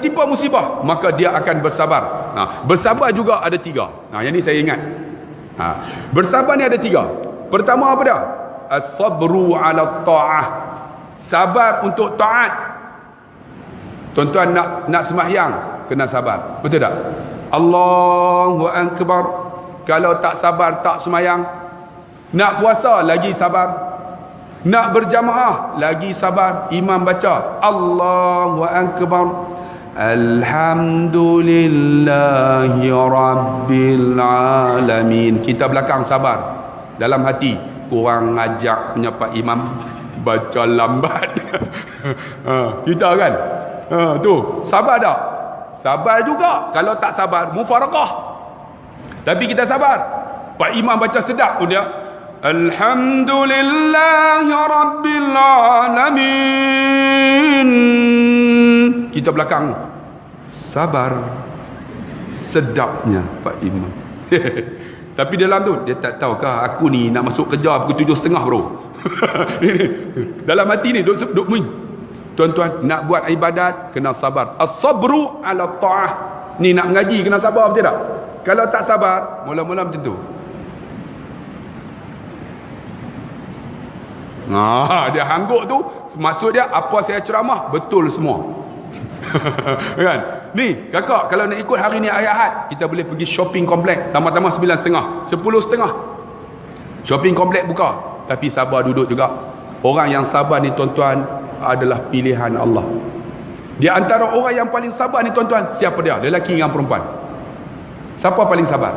tertimpa musibah, maka dia akan bersabar. Bersabar juga ada 3. Yang ni saya ingat. Bersabar ni ada 3. Pertama apa dia? As-sabru ala ta'ah. Sabar untuk taat. Tuan-tuan nak sembahyang, kena sabar. Betul tak? Allahu Akbar. Kalau tak sabar, tak sembahyang. Nak puasa, lagi sabar. Nak berjamaah, lagi sabar. Imam baca Allahu Akbar, Alhamdulillahi Rabbil Alamin. Kita belakang sabar. Dalam hati, kurang ajak punya Pak Imam, baca lambat. Kita kan tu, sabar tak? Sabar juga. Kalau tak sabar, mufarakah. Tapi kita sabar. Pak Imam baca sedap pun dia Alhamdulillahi Rabbil Alamin. Kita belakang sabar. Sedapnya Pak Imam. Tapi dalam tu dia tak tahukah aku ni nak masuk kerja pukul 7.30 bro. Dalam hati ni duk tuan-tuan, nak buat ibadat kena sabar. As-sabru ala ta'ah. Ni nak mengaji kena sabar, betul tak? Kalau tak sabar, mula-mula macam tu. Dia hangguk tu, maksud dia apa saya ceramah betul semua. Kan? Ni kakak, kalau nak ikut hari ni ayat Ahad, kita boleh pergi shopping komplek sama-sama 9.30, 10.30. Shopping komplek buka, tapi sabar duduk juga. Orang yang sabar ni tuan-tuan adalah pilihan Allah. Di antara orang yang paling sabar ni tuan-tuan, siapa dia? Lelaki dengan perempuan. Siapa paling sabar?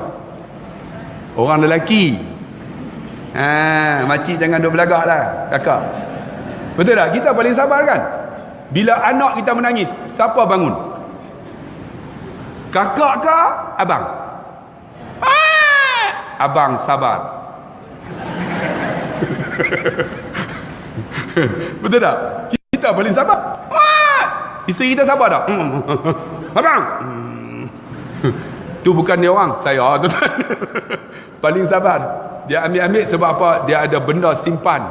Orang lelaki. Makcik jangan duk belagak lah kakak. Betul tak? Kita paling sabar kan? Bila anak kita menangis, siapa bangun? Kakak ke abang? Abang sabar. Betul tak? Kita paling sabar. Isteri kita sabar tak? Abang. Tu bukan dia orang, saya tuan-tuan. Paling sabar. Dia ambil sebab apa? Dia ada benda simpan,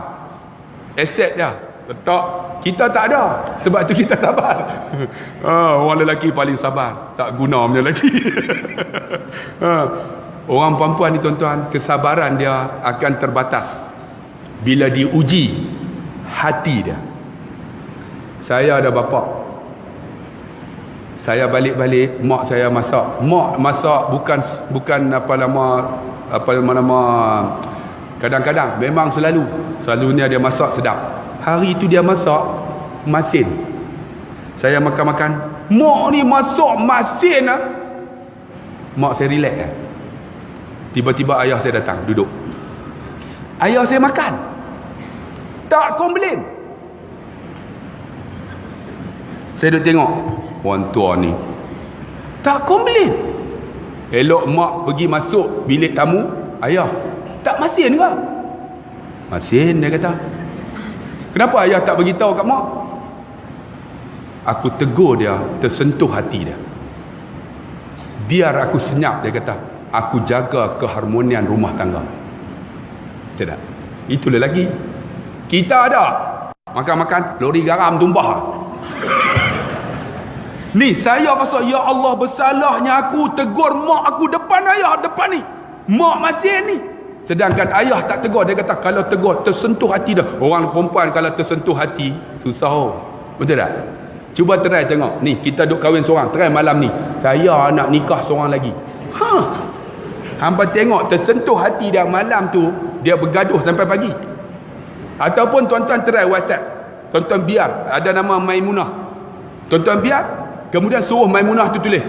aset dia letak. Kita tak ada, sebab tu kita sabar. Orang lelaki paling sabar, tak guna punya lelaki. Orang perempuan ni tuan-tuan, kesabaran dia akan terbatas bila diuji hati dia. Saya ada bapa, saya balik-balik, mak saya masak. Mak masak bukan apa nama kadang-kadang, memang selalunya dia masak sedap. Hari itu dia masak masin. Saya makan-makan, mak ni masak masin lah. Mak saya relax lah. Tiba-tiba ayah saya datang duduk. Ayah saya makan, tak komplain. Saya duduk tengok, orang tua ni tak komplain. Elok mak pergi masuk bilik tamu, ayah, tak masin ke? Masin, dia kata. Kenapa ayah tak bagi tahu kat mak? Aku tegur dia, tersentuh hati dia. Biar aku senyap, dia kata. Aku jaga keharmonian rumah tangga. Betul tak? Itulah lagi. Kita ada makan-makan, lori garam tumpah. Ni saya pasal, ya Allah, bersalahnya aku tegur mak aku depan ayah, depan ni. Mak masin ni. Sedangkan ayah tak tegur. Dia kata kalau tegur, tersentuh hati dah. Orang perempuan kalau tersentuh hati, susah. Betul tak? Cuba try tengok. Ni kita duk kahwin seorang, try malam ni, saya nak nikah seorang lagi. Hampa tengok tersentuh hati dia malam tu, dia bergaduh sampai pagi. Ataupun tuan-tuan try WhatsApp. Tuan-tuan biar ada nama Maimunah. Tuan-tuan biar, kemudian suruh Maimunah tu tulis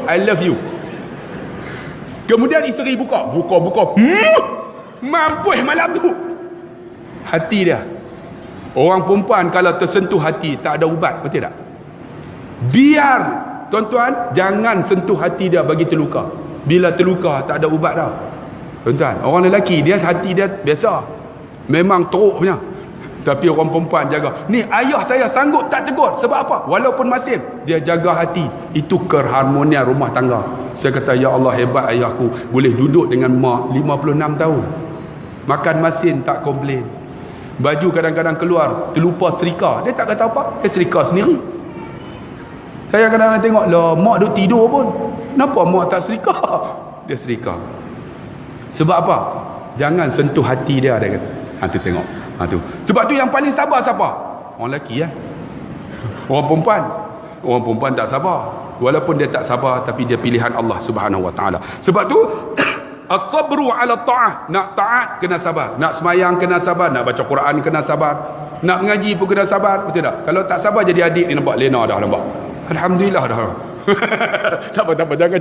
I love you. Kemudian isteri buka. Mampus malam tu. Hati dia. Orang perempuan kalau tersentuh hati, tak ada ubat, betul tak? Biar, tuan-tuan, jangan sentuh hati dia bagi terluka. Bila terluka, tak ada ubat dah. Tuan-tuan, orang lelaki, dia hati dia biasa, memang teruk punya. Tapi orang perempuan jaga. Ni ayah saya sanggup tak tegur. Sebab apa? Walaupun masin, dia jaga hati. Itu keharmonian rumah tangga. Saya kata, ya Allah, hebat ayahku. Boleh duduk dengan mak 56 tahun. Makan masin tak komplain. Baju kadang-kadang keluar, terlupa setrika. Dia tak kata apa. Dia setrika sendiri. Saya kadang-kadang tengok lah, mak duk tidur pun. Kenapa mak tak sedekah? Dia sedekah. Sebab apa? Jangan sentuh hati dia kata. Tu tengok. Tu. Sebab tu yang paling sabar siapa? Orang lelaki ya. Orang perempuan. Orang perempuan tak sabar. Walaupun dia tak sabar, tapi dia pilihan Allah Subhanahu Wa Taala. Sebab tu as-sabru 'ala ta'ah. Nak taat kena sabar. Nak semayang kena sabar. Nak baca Quran kena sabar. Nak mengaji pun kena sabar. Betul tak? Kalau tak sabar jadi adik ni nampak lena dah nampak. Alhamdulillah dah. Tak apa jangan.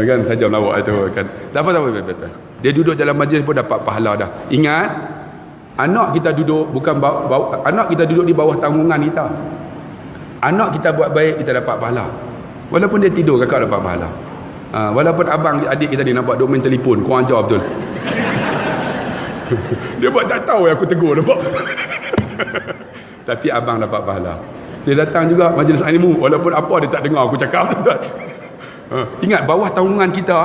Kan saja lawak itu kan. Tak apa. Dia duduk dalam majlis pun dapat pahala dah. Ingat, anak kita duduk bukan anak kita duduk di bawah tanggungan kita. Anak kita buat baik, kita dapat pahala. Walaupun dia tidur, kakak dapat pahala. Walaupun abang adik kita ni nampak duk main telefon, kau ajar betul. Dia buat tak tahu aku tegur nampak. Tapi abang dapat pahala. Dia datang juga majlis ilmu, walaupun apa dia tak dengar aku cakap. Ingat, bawah tanggungan kita,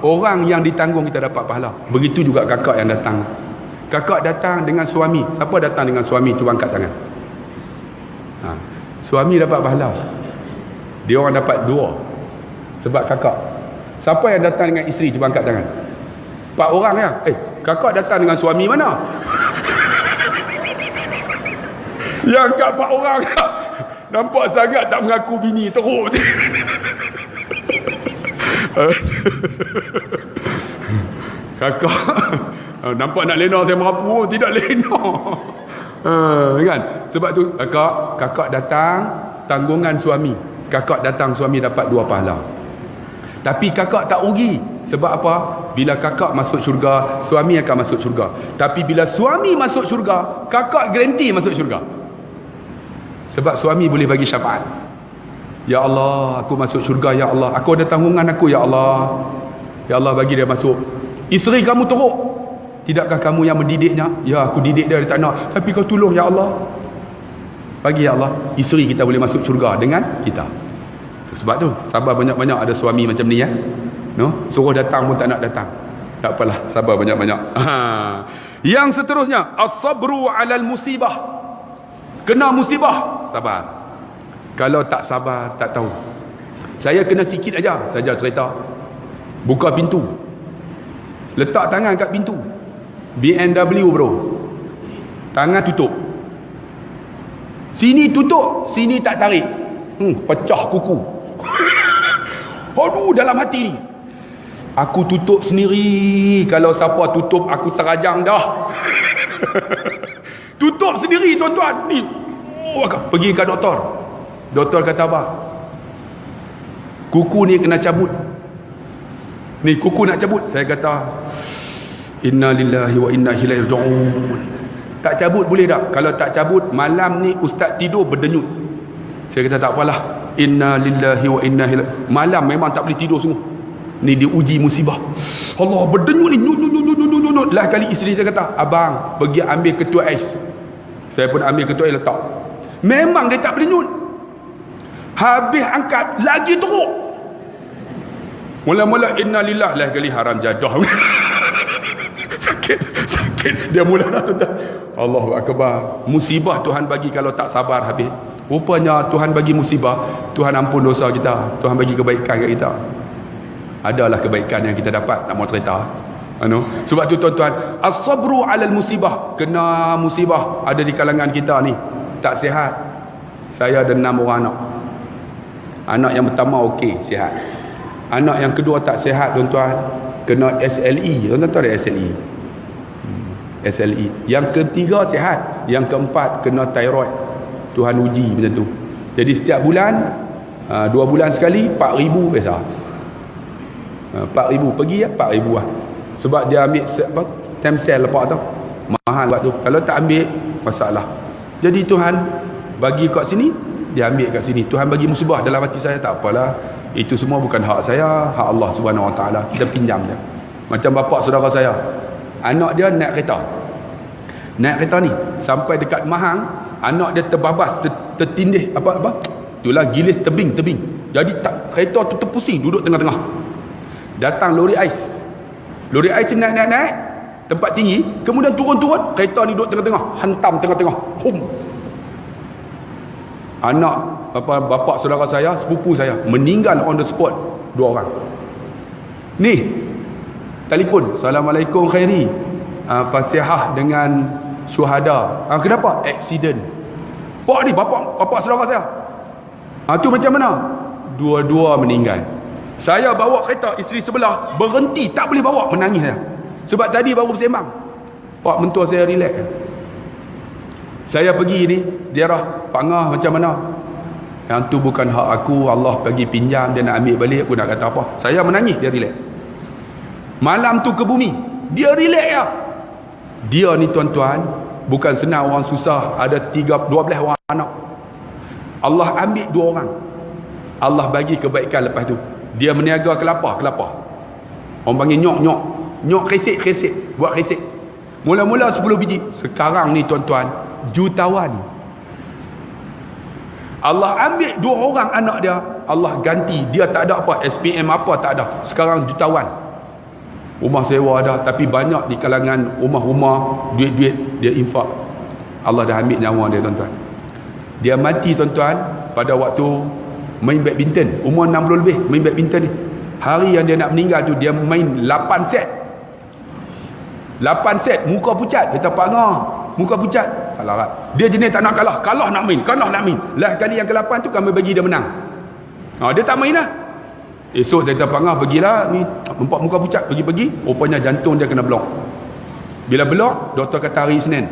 orang yang ditanggung kita dapat pahala. Begitu juga kakak yang datang. Kakak datang dengan suami. Siapa datang dengan suami? Cuba angkat tangan. Suami dapat pahala. Dia orang dapat 2. Sebab kakak. Siapa yang datang dengan isteri? Cuba angkat tangan. 4 orang ya. Kakak datang dengan suami mana? Yang kat 4 orang. Nampak sangat tak mengaku bini. Teruk. Kakak nampak nak lena saya merapu. Tidak lena. Kan? Sebab tu kakak datang tanggungan suami. Kakak datang suami dapat 2 pahala. Tapi kakak tak rugi. Sebab apa? Bila kakak masuk syurga, suami akan masuk syurga. Tapi bila suami masuk syurga, kakak garanti masuk syurga. Sebab suami boleh bagi syafaat. Ya Allah, aku masuk syurga ya Allah. Aku ada tanggungan aku ya Allah. Ya Allah bagi dia masuk. Isteri kamu teruk. Tidakkah kamu yang mendidiknya? Ya, aku didik dia tak nak. Tapi kau tolong ya Allah. Bagi ya Allah. Isteri kita boleh masuk syurga dengan kita. Sebab tu sabar banyak-banyak. Ada suami macam ni ya. No? Suruh datang pun tak nak datang. Tak apalah, sabar banyak-banyak. Yang seterusnya, as-sabru 'alal musibah. Kena musibah, sabar. Kalau tak sabar, tak tahu. Saya kena sikit aja, saja cerita. Buka pintu. Letak tangan kat pintu. BMW bro. Tangan tutup. Sini tutup, sini tak tarik. Pecah kuku. Aduh, dalam hati ni. Aku tutup sendiri. Kalau siapa tutup, aku terajang dah. Tutup sendiri tuan-tuan. Ni. Pergi ke doktor. Doktor kata apa? Kuku ni kena cabut. Ni kuku nak cabut. Saya kata, inna lillahi wa inna ilaihi raji'un. Tak cabut boleh tak? Kalau tak cabut, malam ni ustaz tidur berdenyut. Saya kata tak apalah. Inna lillahi wa inna ilaihi. Malam memang tak boleh tidur semua. Ni diuji musibah. Allah berdenyut ni. Nyut. Lah kali isteri saya kata, abang pergi ambil ketua ais. Saya pun ambil ketua ais letak. Memang dia tak berdenyut. Habis angkat lagi teruk. Mula-mula inna lillah, lah kali haram jadah. sakit dia mula tuan. Allahu akbar. Musibah Tuhan bagi kalau tak sabar habis. Rupanya Tuhan bagi musibah, Tuhan ampun dosa kita, Tuhan bagi kebaikan kat kita. Adalah kebaikan yang kita dapat, tak mau cerita. Sebab tu tuan-tuan, as-sabru 'alal musibah. Kena musibah ada di kalangan kita ni tak sihat. Saya ada 6 orang anak. Anak yang pertama okey, sihat. Anak yang kedua tak sihat tuan-tuan, kena SLE. Tuan-tuan tahu ada SLE? SLE. Yang ketiga sihat, yang keempat kena thyroid. Tuhan uji macam tu. Jadi setiap bulan 2 bulan sekali 4,000 biasa. 4,000 pergi ya 4,000 lah. Sebab dia ambil stem cell lepak tu. Mahal buat tu. Kalau tak ambil masalah. Jadi Tuhan bagi kat sini, dia ambil kat sini. Tuhan bagi musibah dalam hati saya, tak apalah. Itu semua bukan hak saya, hak Allah Subhanahu Wa Taala. Kita pinjam je. Macam bapak saudara saya. Anak dia naik kereta. Naik kereta ni sampai dekat Mahang, anak dia terbabas, tertindih apa? Itulah gilis tebing. Jadi tak, kereta tu terpusing duduk tengah-tengah. Datang lori ais. Lori ais ni naik tempat tinggi, kemudian turun, kereta ni duduk tengah-tengah, hantam tengah-tengah. Hum. Anak bapa saudara saya, sepupu saya meninggal on the spot, 2 orang. Ni telefon, Assalamualaikum Khairi, Fasihah dengan syuhada. Kenapa? Accident. Pak ni bapa saudara saya. Tu macam mana? Dua-dua meninggal. Saya bawa kereta, isteri sebelah berhenti, tak boleh bawa, menangis saya. Sebab tadi baru bersembang. Pak mentua saya relax. Saya pergi ni, dia dah pangah macam mana? Yang tu bukan hak aku, Allah bagi pinjam, dia nak ambil balik, aku nak kata apa? Saya menangis, dia relax. Malam tu ke bumi, dia relax ya. Dia ni tuan-tuan, bukan senang orang susah, ada 12 orang anak. Allah ambil 2 orang. Allah bagi kebaikan lepas tu. Dia meniaga kelapa. Orang panggil nyok. Nyok kresek. Buat kresek. Mula-mula 10 biji. Sekarang ni tuan-tuan, jutawan. Allah ambil 2 orang anak dia. Allah ganti. Dia tak ada apa. SPM apa tak ada. Sekarang jutawan. Rumah sewa ada. Tapi banyak di kalangan rumah-rumah, duit-duit dia infak. Allah dah ambil nyawa dia tuan-tuan. Dia mati tuan-tuan pada waktu main badminton, umur 60 lebih, main badminton ni. Hari yang dia nak meninggal tu, dia main 8 set. Muka pucat. Kata Pak Ngah, muka pucat. Tak larat. Dia jenis tak nak kalah nak main. Lah kali yang ke-8 tu kami bagi dia menang. Dia tak main lah. Esok saya kata Pak Ngah, pergilah ni, nampak muka pucat, pergi. Rupanya jantung dia kena blok. Bila blok, doktor kata hari Isnin,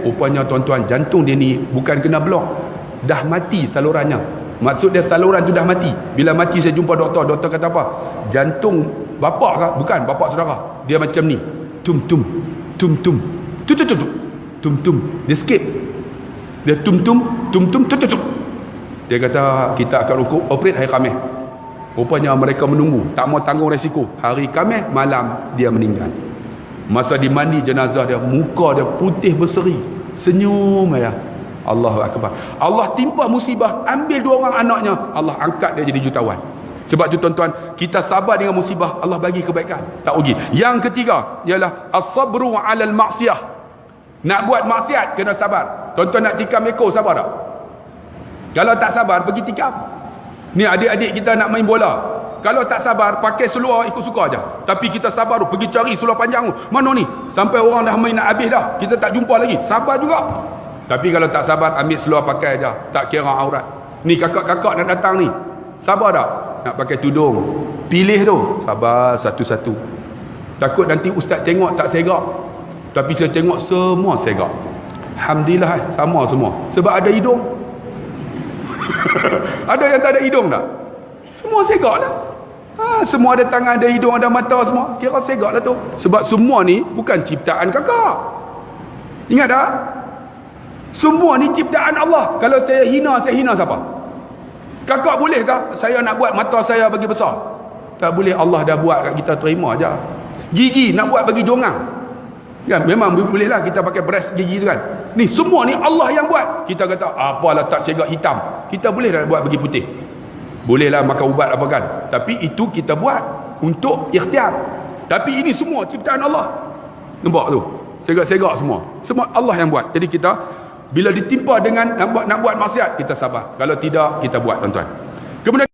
rupanya tuan-tuan, jantung dia ni bukan kena blok, dah mati salurannya. Maksud dia saluran tu dah mati. Bila mati saya jumpa doktor kata apa? Jantung bapak ke? Bukan, bapak saudara. Dia macam ni. Tum. Dia skip. Dia tum. Dia kata kita akan operate hari Khamis. Rupanya mereka menunggu, tak mau tanggung resiko. Hari Khamis malam dia meninggal. Masa dimandi jenazah dia, muka dia putih berseri, senyum ya. Allahu Akbar. Allah timpa musibah, ambil 2 orang anaknya, Allah angkat dia jadi jutawan. Sebab tu tuan-tuan, kita sabar dengan musibah, Allah bagi kebaikan, tak rugi. Yang ketiga ialah as-sabru 'alal maksiyah. Nak buat maksiat kena sabar. Tuan-tuan nak tikam ekor, sabar tak? Kalau tak sabar, pergi tikam. Ni adik-adik kita nak main bola, kalau tak sabar, pakai seluar ikut suka aja. Tapi kita sabar tu, pergi cari seluar panjang tu. Mana ni? Sampai orang dah main nak habis dah, kita tak jumpa lagi. Sabar juga. Tapi kalau tak sabar, ambil seluar pakai aja, tak kira aurat. Ni kakak-kakak nak datang ni, sabar tak? Nak pakai tudung, pilih tu, sabar satu-satu. Takut nanti ustaz tengok tak segak. Tapi saya tengok semua segak. Alhamdulillah, sama semua. Sebab ada hidung. Ada yang tak ada hidung tak? Semua segak lah. Semua ada tangan, ada hidung, ada mata semua. Kira segak lah tu. Sebab semua ni bukan ciptaan kakak. Ingat tak? Semua ni ciptaan Allah. Kalau saya hina siapa? Kakak boleh tak saya nak buat mata saya bagi besar? Tak boleh, Allah dah buat kat kita, terima aja. Gigi nak buat bagi jongang. Kan memang boleh lah kita pakai breast gigi tu kan. Ni semua ni Allah yang buat. Kita kata apalah tak segak hitam. Kita boleh dah buat bagi putih. Boleh lah makan ubat apa kan. Tapi itu kita buat untuk ikhtiar. Tapi ini semua ciptaan Allah. Nampak tu? Segak-segak semua. Semua Allah yang buat. Jadi kita bila ditimpa dengan nak buat maksiat, kita sabar. Kalau tidak, kita buat tuan-tuan. Kemudian